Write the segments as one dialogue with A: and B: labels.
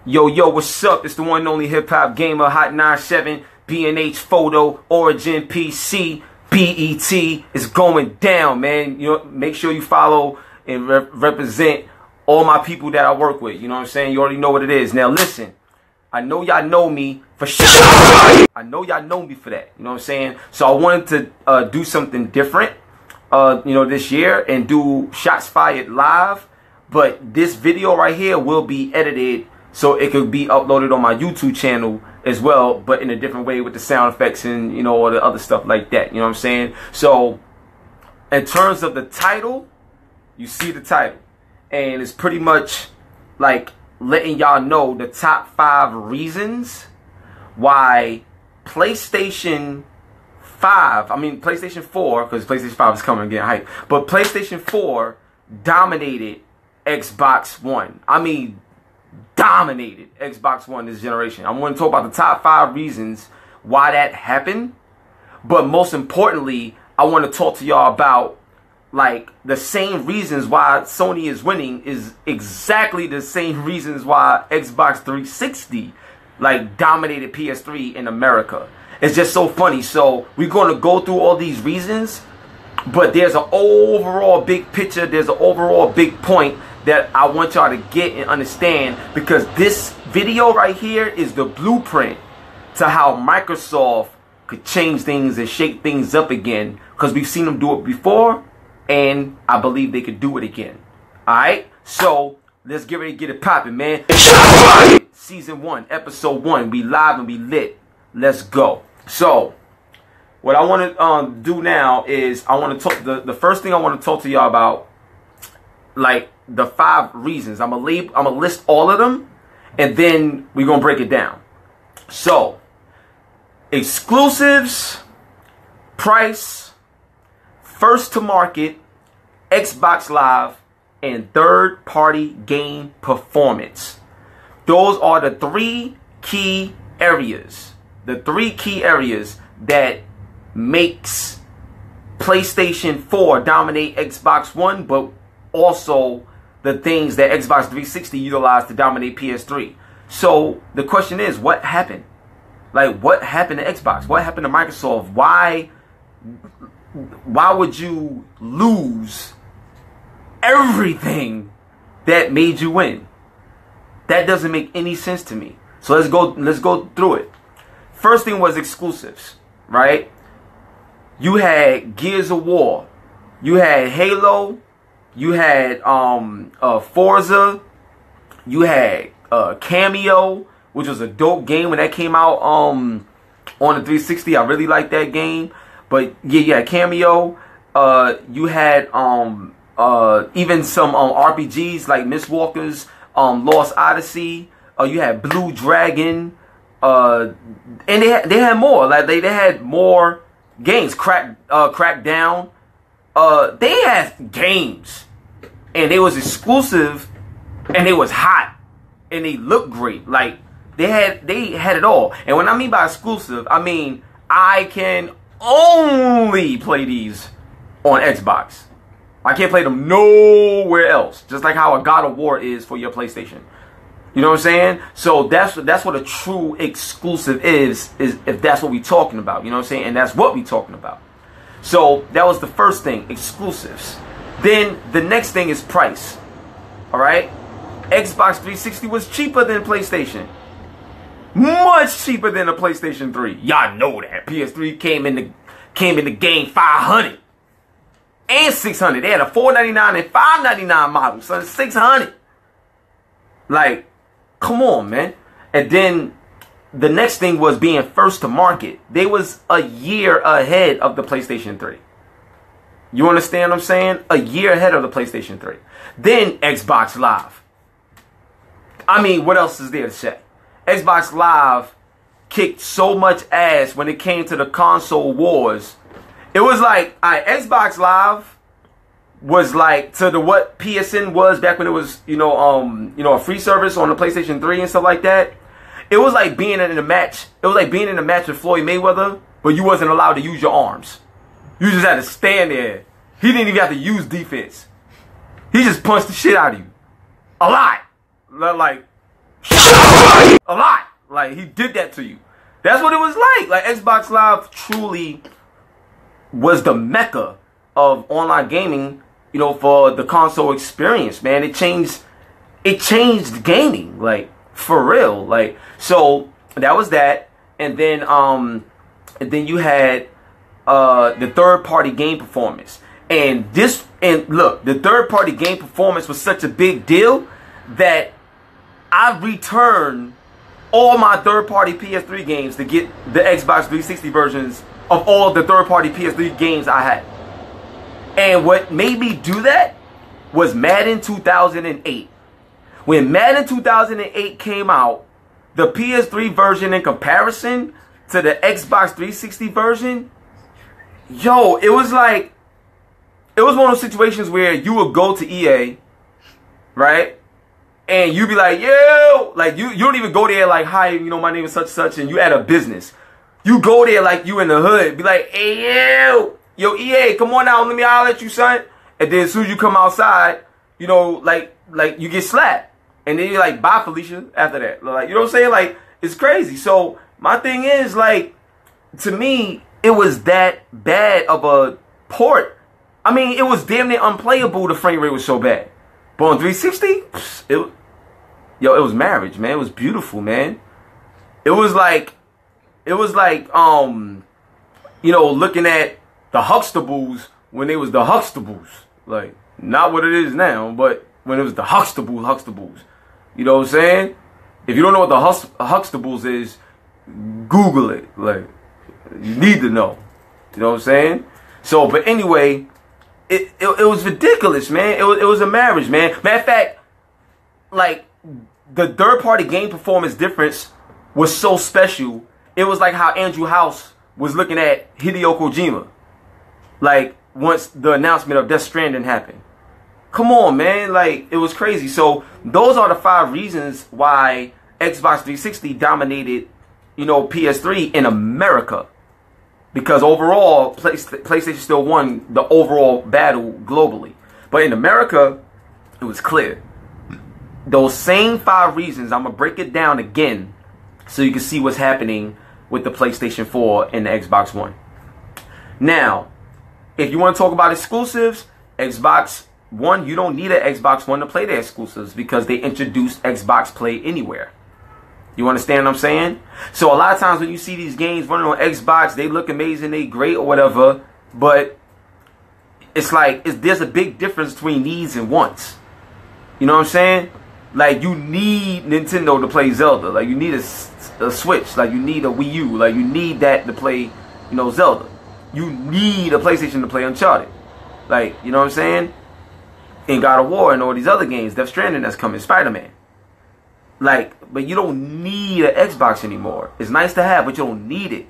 A: Yo, what's up? It's the one and only HipHopGamer, Hot 97, B&H Photo, Origin PC, BET. It's going down, man. You know, make sure you follow and represent all my people that I work with. You know what I'm saying? You already know what it is. Now, listen. I know y'all know me for sure. I know y'all know me for that. You know what I'm saying? So I wanted to do something different, this year and do Shots Fired live. But this video right here will be edited so it could be uploaded on my YouTube channel as well, but in a different way with the sound effects and, you know, all the other stuff like that. You know what I'm saying? So in terms of the title, you see the title. And it's pretty much like letting y'all know the top 5 reasons why PlayStation 4, because PlayStation 5 is coming and getting hyped, but PlayStation 4 dominated Xbox One. I mean, dominated Xbox One this generation. I'm going to talk about the top 5 reasons why that happened, but most importantly, I want to talk to y'all about like the same reasons why Sony is winning is exactly the same reasons why Xbox 360 like dominated PS3 in America. It's just so funny. So we're going to go through all these reasons, but there's an overall big picture. There's an overall big point that I want y'all to get and understand, because this video right here is the blueprint to how Microsoft could change things and shake things up again, because we've seen them do it before. And I believe they could do it again. Alright? So, let's get ready to get it popping, man. Season 1, Episode 1. We live and we lit. Let's go. So, what I want to do now is I want to talk. The first thing I want to talk to y'all about, like, the 5 reasons. I'm going to list all of them, and then we're going to break it down. So, exclusives, price, first to market, Xbox Live, and third-party game performance. Those are the 3 key areas. The 3 key areas that makes PlayStation 4 dominate Xbox One, but also the things that Xbox 360 utilized to dominate PS3. So the question is, what happened? Like, what happened to Xbox? What happened to Microsoft? Why would you lose everything that made you win? That doesn't make any sense to me. So let's go through it. First thing was exclusives, right? You had Gears of War, you had Halo, you had Forza, you had Cameo, which was a dope game when that came out on the 360. I really liked that game. But yeah, Cameo. You had even some RPGs like Miss Walker's Lost Odyssey. You had Blue Dragon. And they had more. Like they had more games. Crackdown. They had games, and they was exclusive, and they was hot, and they looked great. Like they had it all. And when I mean by exclusive, I mean I can only play these on Xbox. I can't play them nowhere else. Just like how a God of War is for your PlayStation. You know what I'm saying? So that's what a true exclusive is if that's what we're talking about. You know what I'm saying? And that's what we're talking about. So that was the first thing, exclusives. Then the next thing is price. Alright? Xbox 360 was cheaper than PlayStation. Much cheaper than a PlayStation 3. Y'all know that. PS3 came in the game $500 and $600. They had a $499 and $599 model, so it's $600. Like, come on, man. And then the next thing was being first to market. They was a year ahead of the PlayStation 3. You understand what I'm saying? A year ahead of the PlayStation 3. Then Xbox Live. I mean, what else is there to say? Xbox Live kicked so much ass when it came to the console wars. It was like, Xbox Live was like to what PSN was back when it was, a free service on the PlayStation 3 and stuff like that. It was like being in a match. It was like being in a match with Floyd Mayweather, but you wasn't allowed to use your arms. You just had to stand there. He didn't even have to use defense. He just punched the shit out of you. A lot. Like, a lot. Like, he did that to you. That's what it was like. Like, Xbox Live truly was the mecca of online gaming, you know, for the console experience, man. It changed gaming, like, for real. Like, so that was that. And then you had the third-party game performance. And look, the third-party game performance was such a big deal that I returned all my third-party PS3 games to get the Xbox 360 versions of all the third-party PS3 games I had. And what made me do that was Madden 2008. When Madden 2008 came out, the PS3 version in comparison to the Xbox 360 version, yo, it was like, it was one of those situations where you would go to EA, right? And you'd be like, yo, like you don't even go there like, hi, you know, my name is such such, and you at a business. You go there like you in the hood, be like, hey, yo, EA, come on out, let me holler at you, son. And then as soon as you come outside, you know, like you get slapped. And then you're like, bye, Felicia, after that. Like, you know what I'm saying? Like, it's crazy. So my thing is, like, to me, it was that bad of a port. I mean, it was damn near unplayable. The frame rate was so bad. But on 360, it was marriage, man. It was beautiful, man. It was like, you know, looking at the Huxtables when they was the Huxtables. Like, not what it is now, but when it was the Huxtables. You know what I'm saying? If you don't know what the Huxtables is, Google it. Like, you need to know. You know what I'm saying? So, but anyway, it was ridiculous, man. It was a marriage, man. Matter of fact, like, the third-party game performance difference was so special. It was like how Andrew House was looking at Hideo Kojima. Like, once the announcement of Death Stranding happened. Come on, man. Like, it was crazy. So, those are the 5 reasons why Xbox 360 dominated, you know, PS3 in America. Because overall, PlayStation still won the overall battle globally. But in America, it was clear. Those same 5 reasons, I'm going to break it down again so you can see what's happening with the PlayStation 4 and the Xbox One. Now, if you want to talk about exclusives, Xbox One, you don't need an Xbox One to play their exclusives because they introduced Xbox Play Anywhere. You understand what I'm saying? So a lot of times when you see these games running on Xbox, they look amazing, they great or whatever, but it's like there's a big difference between needs and wants. You know what I'm saying? Like, you need Nintendo to play Zelda. Like, you need a Switch. Like, you need a Wii U. Like, you need that to play, you know, Zelda. You need a PlayStation to play Uncharted. Like, you know what I'm saying? And God of War and all these other games, Death Stranding that's coming, Spider-Man. Like, but you don't need an Xbox anymore. It's nice to have, but you don't need it.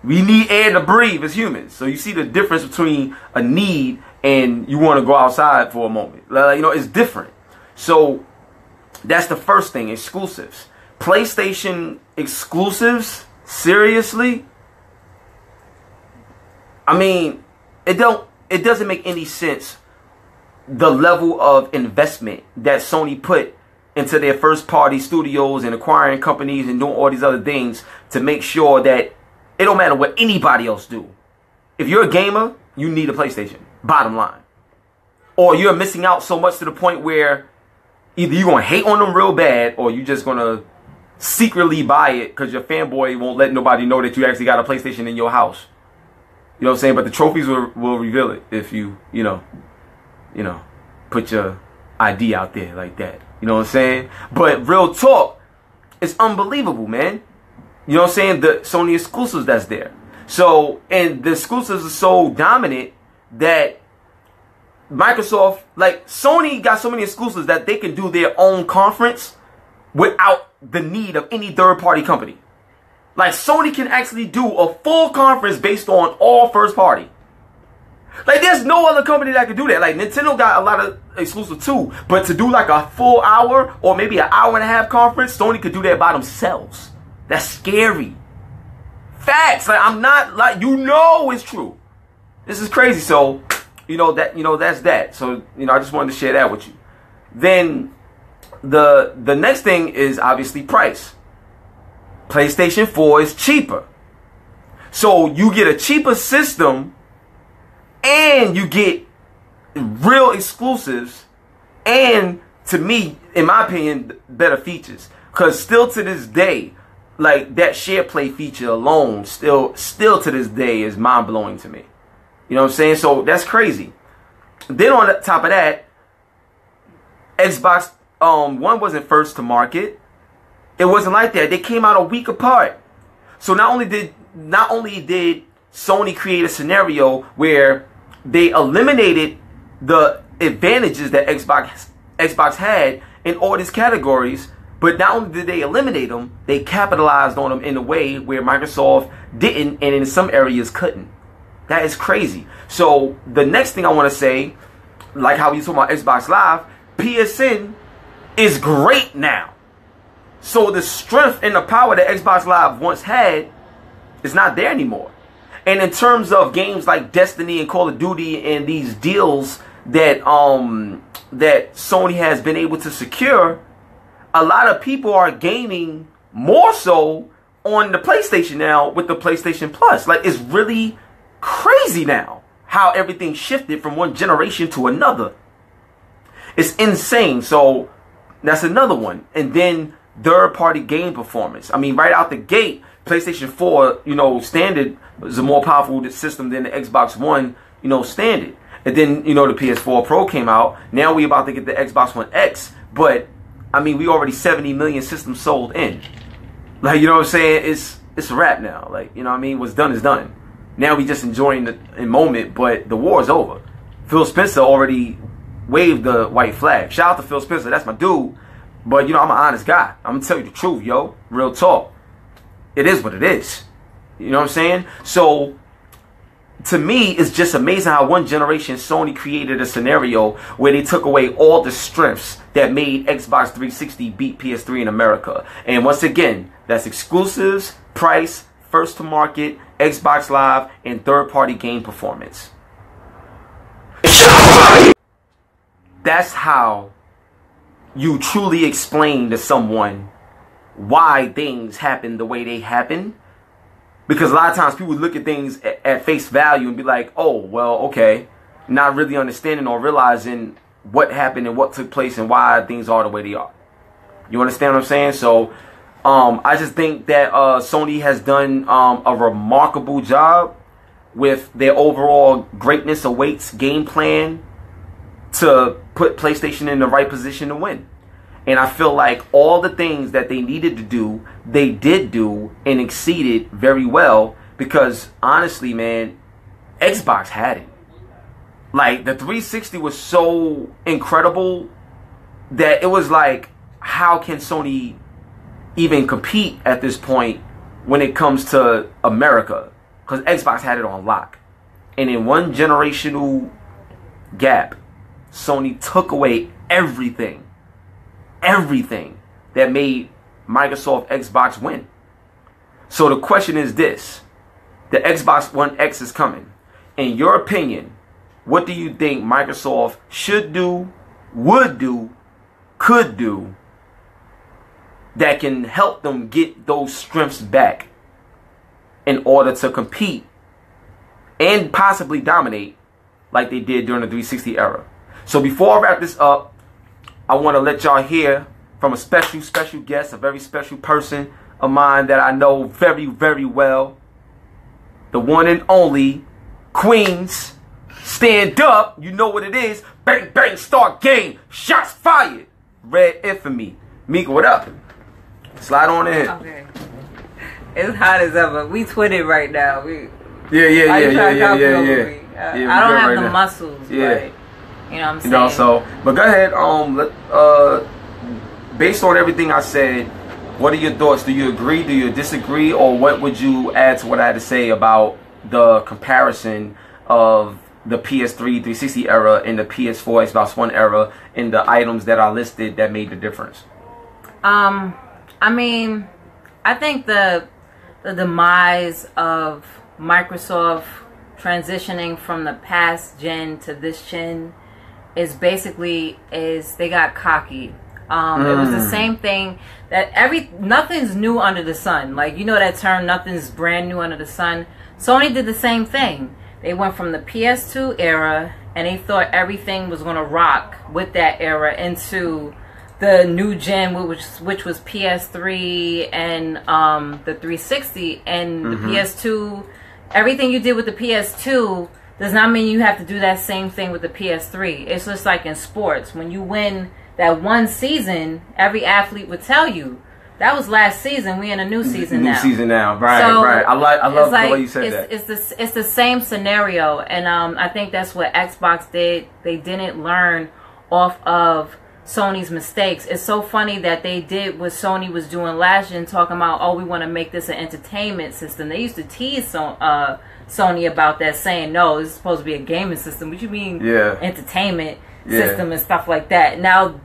A: We need air to breathe as humans. So you see the difference between a need and you want to go outside for a moment. Like, you know, it's different. So that's the first thing, exclusives. PlayStation exclusives, seriously? I mean, it doesn't make any sense, the level of investment that Sony put into their first party studios and acquiring companies and doing all these other things to make sure that it don't matter what anybody else do. If you're a gamer, you need a PlayStation, bottom line. Or you're missing out so much to the point where either you're going to hate on them real bad or you're just going to secretly buy it because your fanboy won't let nobody know that you actually got a PlayStation in your house. You know what I'm saying? But the trophies will reveal it if you put your ID out there like that. You know what I'm saying? But real talk, it's unbelievable, man. You know what I'm saying? The Sony exclusives that's there. So, and the exclusives are so dominant that Microsoft, like, Sony got so many exclusives that they can do their own conference without the need of any third-party company. Like, Sony can actually do a full conference based on all first party. Like, there's no other company that can do that. Like, Nintendo got a lot of exclusive too. But to do like a full hour or maybe an hour and a half conference, Sony could do that by themselves. That's scary. Facts. Like, I'm not, like, you know it's true. This is crazy. So, that's that. So, I just wanted to share that with you. Then the next thing is obviously price. PlayStation 4 is cheaper. So you get a cheaper system and you get real exclusives and, to me, in my opinion, better features. Because still to this day, like that share play feature alone still to this day is mind-blowing to me. You know what I'm saying? So that's crazy. Then on the top of that, Xbox One wasn't first to market. It wasn't like that. They came out a week apart. So not only did Sony create a scenario where they eliminated the advantages that Xbox had in all these categories, but not only did they eliminate them, they capitalized on them in a way where Microsoft didn't, and in some areas couldn't. That is crazy. So the next thing I want to say, like how we talk about Xbox Live, PSN is great now. So the strength and the power that Xbox Live once had is not there anymore. And in terms of games like Destiny and Call of Duty and these deals that that Sony has been able to secure, a lot of people are gaming more so on the PlayStation now with the PlayStation Plus. Like, it's really crazy now how everything shifted from one generation to another. It's insane. So that's another one. And then third-party game performance. I mean, right out the gate, PlayStation 4, standard is a more powerful system than the Xbox One, standard. And then, the PS4 Pro came out. Now we about to get the Xbox One X. But, I mean, we already 70 million systems sold in. Like, you know what I'm saying? It's a wrap now. Like, you know what I mean? What's done is done. Now we just enjoying the moment, but the war is over. Phil Spencer already waved the white flag. Shout out to Phil Spencer. That's my dude. But, I'm an honest guy. I'm going to tell you the truth, yo. Real talk. It is what it is. You know what I'm saying? So, to me, it's just amazing how one generation Sony created a scenario where they took away all the strengths that made Xbox 360 beat PS3 in America. And once again, that's exclusives, price, first to market, Xbox Live, and third-party game performance. That's how you truly explain to someone why things happen the way they happen. Because a lot of times people look at things at face value and be like, oh, well, okay. Not really understanding or realizing what happened and what took place and why things are the way they are. You understand what I'm saying? So, I just think that Sony has done a remarkable job with their overall greatness awaits game plan to put PlayStation in the right position to win. And I feel like all the things that they needed to do, they did do and exceeded very well. Because honestly, man, Xbox had it. Like, the 360 was so incredible that it was like, how can Sony even compete at this point when it comes to America? Because Xbox had it on lock. And in one generational gap, Sony took away everything that made Microsoft Xbox win. So the question is this. The Xbox One X is coming. In your opinion, what do you think Microsoft should do, would do, could do that can help them get those strengths back in order to compete and possibly dominate like they did during the 360 era? So before I wrap this up, I want to let y'all hear from a special guest, a very special person of mine that I know very, very well. The one and only Queens. Stand up. You know what it is. Bang, bang, start game. Shots fired. Red Infamy. Mika, what up? Slide on in.
B: Okay. It's hot as ever. We twitted right now.
A: Yeah.
B: I don't have the muscles.
A: Yeah.
B: But, you know what I'm saying?
A: But go ahead. Based on everything I said, what are your thoughts? Do you agree? Do you disagree? Or what would you add to what I had to say about the comparison of the PS3 360 era and the PS4 Xbox One era and the items that are listed that made the difference?
B: I mean, I think the demise of Microsoft transitioning from the past gen to this gen is basically they got cocky. It was the same thing that nothing's new under the sun. Like, you know that term, nothing's brand new under the sun. Sony did the same thing. They went from the PS2 era and they thought everything was going to rock with that era into the new gen, which was PS3 and the 360 and the PS2. Everything you did with the PS2 does not mean you have to do that same thing with the PS3. It's just like in sports. When you win that one season, every athlete would tell you, that was last season. We in a new season now.
A: New season now, right? So right. I love the way you said that.
B: It's the same scenario, and I think that's what Xbox did. They didn't learn off of Sony's mistakes. It's so funny that they did what Sony was doing last year and talking about, oh, we want to make this an entertainment system. They used to tease Sony about that, saying, no, this is supposed to be a gaming system. What you mean entertainment system and stuff like that? Now,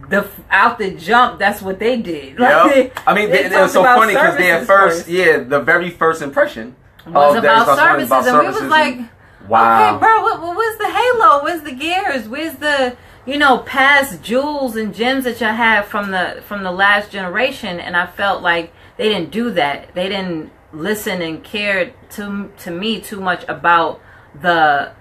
B: out the jump, that's what they did. Like,
A: I mean, it was so funny because the very first impression
B: was about services, and we was like,
A: wow,
B: okay, bro, where's the Halo? Where's the Gears? Where's the past jewels and gems that you had from the last generation? And I felt like they didn't do that. They didn't listen and care to me too much about the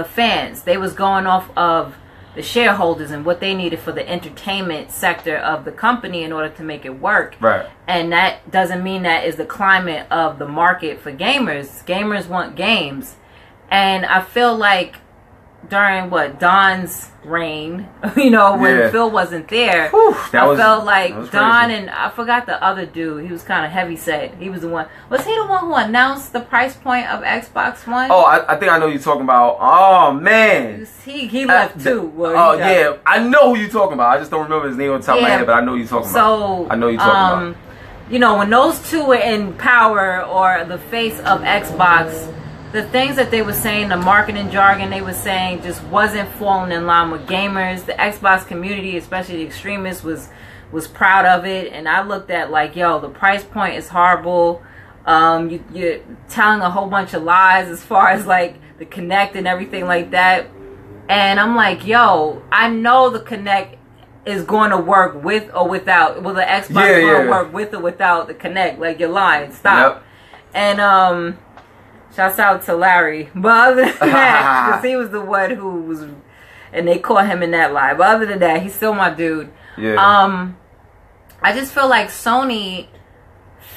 B: fans. They was going off of the shareholders and what they needed for the entertainment sector of the company in order to make it work.
A: Right.
B: And that doesn't mean that is the climate of the market for gamers. Gamers want games. And I feel like during Don's reign, when Phil wasn't there, I felt like Don and I forgot the other dude. He was kind of heavy set. He was the one. Was he the one who announced the price point of Xbox One?
A: Oh, I think I know who you're talking about. Oh man,
B: he left too.
A: Oh yeah, I know who you're talking about. I just don't remember his name on the top of my head, but I know who you're talking about. I know who you're talking about.
B: When those two were in power or the face of Xbox, the things that they were saying, the marketing jargon they were saying, just wasn't falling in line with gamers. The Xbox community, especially the extremists, was proud of it. And I looked at like, yo, the price point is horrible. You're telling a whole bunch of lies as far as like the Kinect and everything like that. And I'm like, yo, I know the Kinect is going to work with or without. Well, the Xbox going to work with or without the Kinect. Like, you're lying. Stop. Yep. And shouts out to Larry. But other than that, because he was the one who was, and they caught him in that lie. But other than that, he's still my dude. Yeah. I just feel like Sony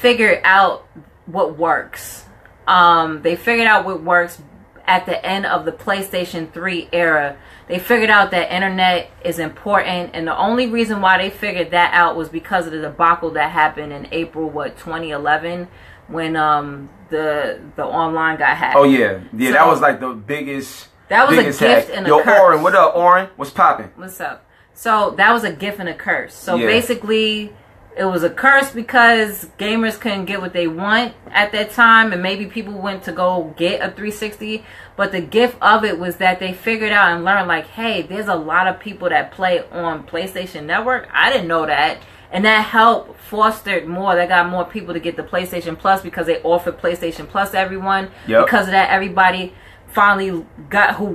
B: figured out what works. They figured out what works at the end of the PlayStation 3 era. They figured out that internet is important, and the only reason why they figured that out was because of the debacle that happened in April 2011 when the online got hacked.
A: Oh yeah, so, that was like the biggest.
B: That was a gift
A: hack.
B: and a curse.
A: Yo, Oren, what up, Oren? What's popping?
B: What's up? So that was a gift and a curse. So basically, it was a curse because gamers couldn't get what they want at that time, and maybe people went to go get a 360. But the gift of it was that they figured out and learned, like, hey, there's a lot of people that play on PlayStation Network. I didn't know that. And that helped fostered more. That got more people to get the PlayStation Plus because they offered PlayStation Plus to everyone. Yep. Because of that, everybody finally got, who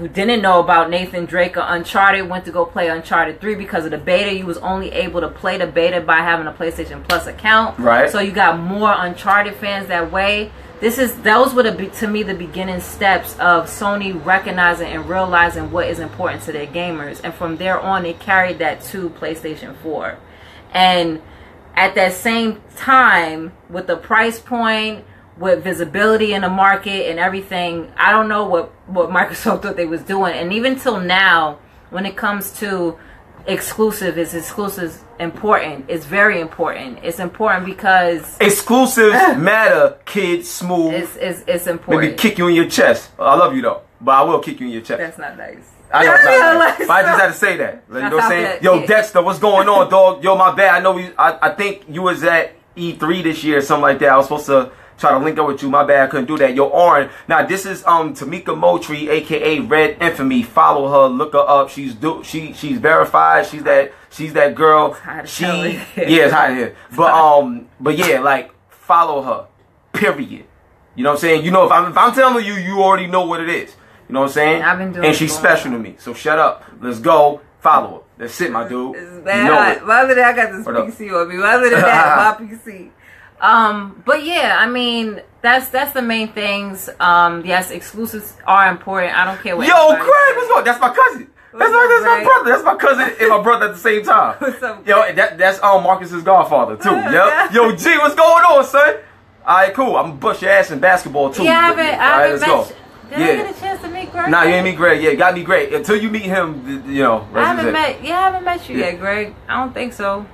B: didn't know about Nathan Drake or Uncharted, went to go play Uncharted 3 because of the beta. You was only able to play the beta by having a PlayStation Plus account. Right. So you got more Uncharted fans that way. Those were to me the beginning steps of Sony recognizing and realizing what is important to their gamers, and from there on they carried that to PlayStation 4. And at that same time, with the price point, with visibility in the market and everything, I don't know what Microsoft thought they was doing. And even till now, when it comes to exclusives important. It's very important. It's important because
A: exclusives matter, kid. Smooth.
B: It's important.
A: Maybe kick you in your chest. I love you though, but I will kick you in your chest.
B: That's not nice.
A: I know it's not nice. But I just had to say that. Like, you know what I'm saying? Yo, Dexter, what's going on, dog? Yo, my bad. I know I think you was at E3 this year or something like that. I was supposed to try to link up with you. My bad, I couldn't do that. Yo, Oren. Now this is Tamika Moultrie, aka Red Infamy. Follow her, look her up. She's verified. She's that girl. It's hot in here. But yeah, like follow her. Period. You know what I'm saying? You know, if I'm telling you, you already know what it is. You know what I'm saying?
B: I've been doing
A: and she's special to me. So shut up. Let's go. Follow her. That's it, my dude.
B: It's bad hot. Other than that, I got this PC on me. Other than that, my PC. But yeah, I mean, that's the main things. Yes, exclusives are important. I don't care what.
A: Yo, Craig, what's going? That's my cousin. That's my brother. That's my cousin and my brother at the same time.
B: What's up,
A: yo, that's Marcus's godfather too. Yep. Yo, G, what's going on, son? All right, cool. I'm gonna bust your ass in basketball too.
B: Yeah, I haven't met. Did
A: I
B: get a chance to meet Greg?
A: Nah, you ain't meet Greg. Yeah, got me Greg. Until you meet him, you know.
B: I haven't met you yet, Greg. I don't think so.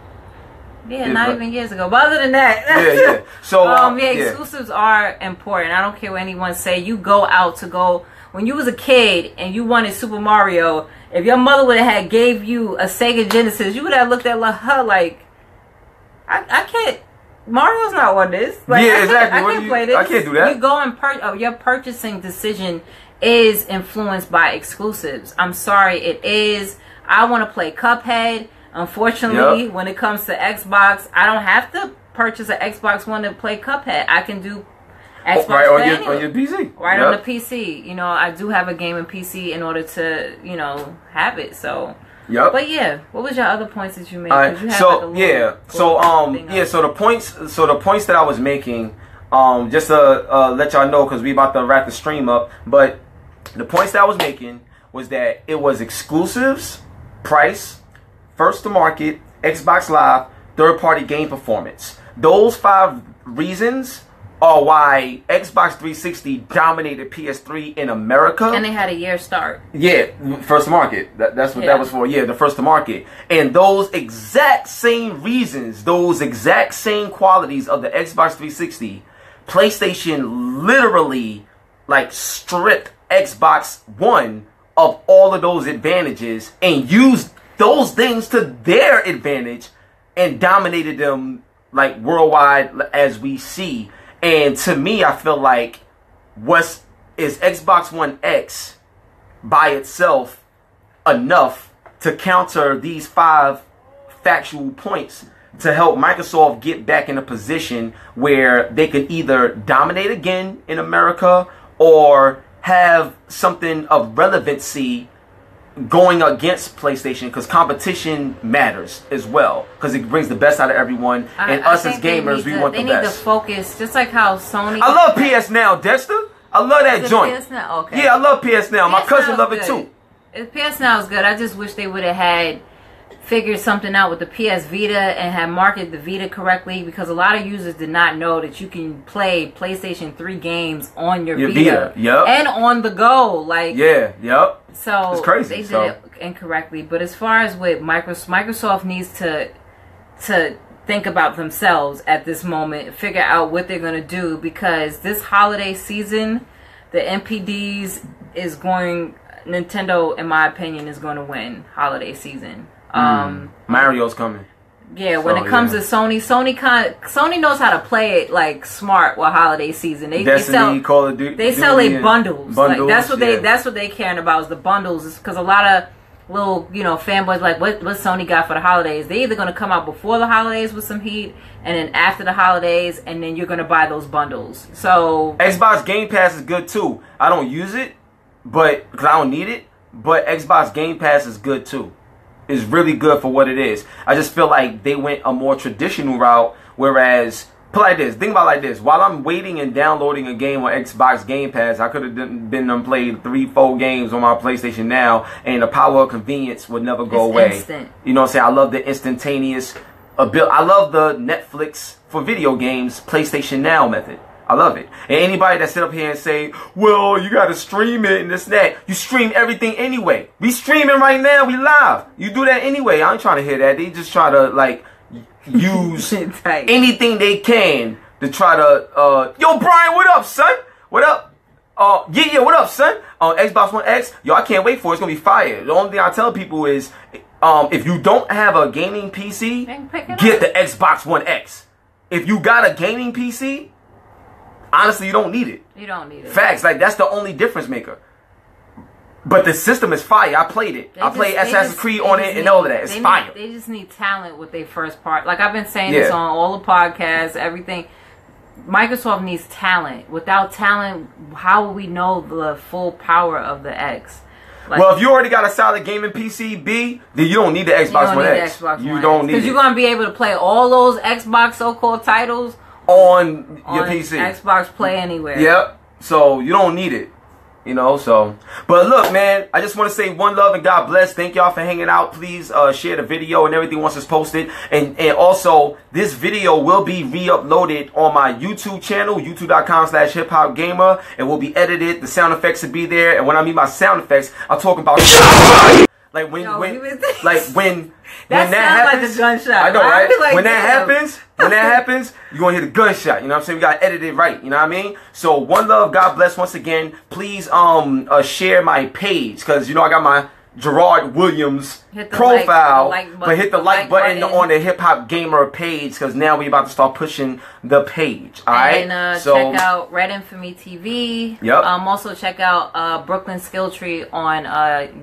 B: Yeah, not even years ago. But other than that,
A: yeah. So
B: exclusives are important. I don't care what anyone say. You go out to go. When you was a kid and you wanted Super Mario, if your mother would have gave you a Sega Genesis, you would have looked at her like, I can't. Mario's not on this. Like,
A: yeah, exactly.
B: I can't play this.
A: I can't do that.
B: You go and your purchasing decision is influenced by exclusives. I'm sorry, it is. I want to play Cuphead. Unfortunately, when it comes to Xbox, I don't have to purchase an Xbox One to play Cuphead. I can do Xbox
A: on your PC.
B: Right on the PC. You know, I do have a gaming PC in order to, you know, have it. So.
A: Yep.
B: But yeah, what was your other points that you made?
A: So the points that I was making, just to let y'all know, because we about to wrap the stream up. But the points that I was making was that it was exclusives, price, first to market, Xbox Live, third party game performance. Those 5 reasons are why Xbox 360 dominated PS3 in America.
B: And they had a year start.
A: Yeah, first to market. That's what that was for. Yeah, the first to market. And those exact same reasons, those exact same qualities of the Xbox 360, PlayStation literally like stripped Xbox One of all of those advantages and used those things to their advantage and dominated them like worldwide as we see. And to me, I feel like is Xbox One X by itself enough to counter these 5 factual points to help Microsoft get back in a position where they could either dominate again in America or have something of relevancy going against PlayStation, because competition matters as well, because it brings the best out of everyone, and us as gamers, we want the best.
B: They need to focus, just like how Sony.
A: I love PS Now, Dexter. I love that joint.
B: PS Now? Okay.
A: Yeah, I love PS Now. My cousin love it too.
B: PS Now is good. I just wish they would have figured something out with the PS Vita and had marketed the Vita correctly, because a lot of users did not know that you can play PlayStation 3 games on your Vita.
A: Yep.
B: And on the go. Like,
A: yeah, yep.
B: So
A: it's crazy.
B: They did it incorrectly. But as far as with Microsoft needs to think about themselves at this moment, figure out what they're going to do, because this holiday season, the NPDs is going, Nintendo, in my opinion, is going to win holiday season.
A: Mario's coming.
B: Yeah, when it comes to Sony knows how to play it like smart with holiday season.
A: Destiny, they sell, Call of Duty.
B: They sell their bundles. Like, that's what they caring about, is the bundles. Because a lot of little, you know, fanboys like, what Sony got for the holidays? They're either going to come out before the holidays with some heat, and then after the holidays, and then you're going to buy those bundles. So
A: Xbox Game Pass is good too. I don't use it, but because I don't need it. But Xbox Game Pass is good too. Is really good for what it is. I just feel like they went a more traditional route, whereas, think about it like this, while I'm waiting and downloading a game on Xbox Game Pass, I could have been played 3-4 games on my PlayStation Now, and the power of convenience would never go away.
B: Instant.
A: You know what I'm saying? I love the instantaneous ability. I love the Netflix for video games PlayStation Now method. I love it. And anybody that sit up here and say, well, you got to stream it and this and that. You stream everything anyway. We streaming right now. We live. You do that anyway. I ain't trying to hear that. They just try to, like, use anything they can to try to, yo, Brian, what up, son? What up? Yeah, what up, son? Xbox One X, yo, I can't wait for it. It's going to be fire. The only thing I tell people is, if you don't have a gaming PC, get the Xbox One X. If you got a gaming PC, honestly, you don't need it.
B: You don't need it.
A: Facts. Like, that's the only difference maker. But the system is fire. I played it. I played Assassin's Creed on it and all of that. It's fire.
B: They just need talent with their first part. Like, I've been saying this on all the podcasts, everything. Microsoft needs talent. Without talent, how will we know the full power of the X? Like,
A: well, if you already got a solid gaming PC, B, then you don't need the Xbox One X. You don't need it.
B: Because you're going to be able to play all those Xbox so-called titles
A: on your PC.
B: Xbox Play Anywhere.
A: Yep. So you don't need it. You know, so. But look, man, I just want to say one love and God bless. Thank y'all for hanging out. Please share the video and everything once it's posted. And also, this video will be re-uploaded on my YouTube channel, youtube.com/HipHopGamer. It will be edited. The sound effects will be there. And when I mean by sound effects, I'm talking about like when that happens,
B: like a gunshot.
A: I know, right?
B: Like,
A: when that happens, you're gonna hear the gunshot. You know what I'm saying? We gotta edit it right. You know what I mean? So one love, God bless once again. Please share my page, because you know I got my Gerard Williams profile, but hit the like button on the Hip Hop Gamer page, because now we about to start pushing the page. All right,
B: and check out Red Infamy TV.
A: Yep.
B: Also check out Brooklyn Skill Tree on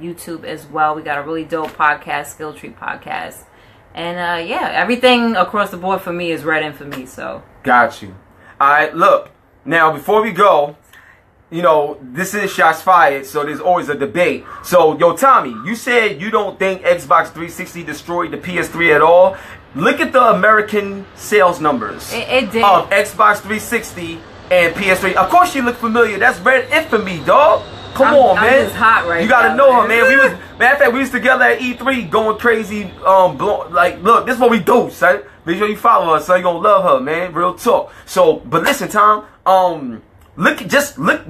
B: YouTube as well. We got a really dope podcast, Skill Tree Podcast, and yeah, everything across the board for me is Red Infamy. So
A: got you. All right, look now before we go. You know, this is Shots Fired, so there's always a debate. So, yo, Tommy, you said you don't think Xbox 360 destroyed the PS3 at all. Look at the American sales numbers
B: it did.
A: Of Xbox 360 and PS3. Of course, she look familiar. That's Red Infamy, dog. Come on, man.
B: I'm just hot right
A: You gotta
B: now,
A: know her, man. Matter of fact, we was together at E3 going crazy. Like, look, this is what we do, son. Make sure you follow her, son. You gonna love her, man. Real talk. So, but listen, Tom,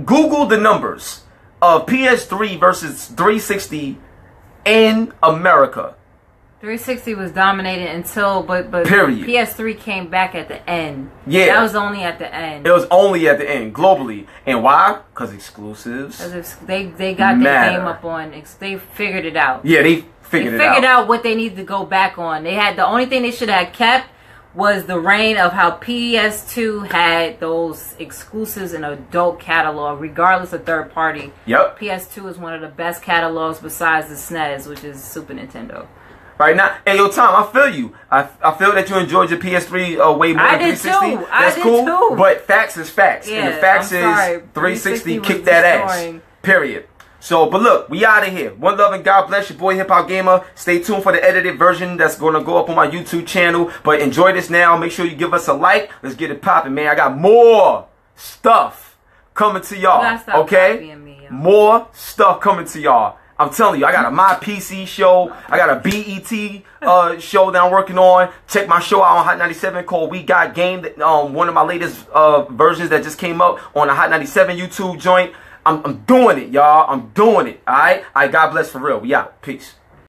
A: Google the numbers of PS3 versus 360 in America.
B: 360 was dominated until, but
A: period.
B: PS3 came back at the end.
A: Yeah.
B: That was only at the end.
A: It was only at the end, globally. And why? Because exclusives.
B: They got their game up on, they figured it out.
A: Yeah, they figured
B: out what they needed to go back on. They had, the only thing they should have kept was the reign of how PS2 had those exclusives in adult catalog, regardless of third party.
A: Yep.
B: PS2 is one of the best catalogs besides the SNES, which is Super Nintendo.
A: Right now, hey, yo, Tom, I feel you. I feel that you enjoyed your PS3 way more than 360. That's cool.
B: Too.
A: But facts is facts.
B: Yeah,
A: and the facts is 360 kicked that ass. Period. So, but look, we out of here. One love and God bless your boy Hip Hop Gamer. Stay tuned for the edited version that's going to go up on my YouTube channel. But enjoy this now. Make sure you give us a like. Let's get it popping, man. I got more stuff coming to y'all. Okay? More stuff coming to y'all. I'm telling you, I got a My PC show. I got a BET show that I'm working on. Check my show out on Hot 97 called We Got Game. One of my latest versions that just came up on the Hot 97 YouTube joint. I'm doing it, y'all. I'm doing it. All right? God bless for real. We out. Peace.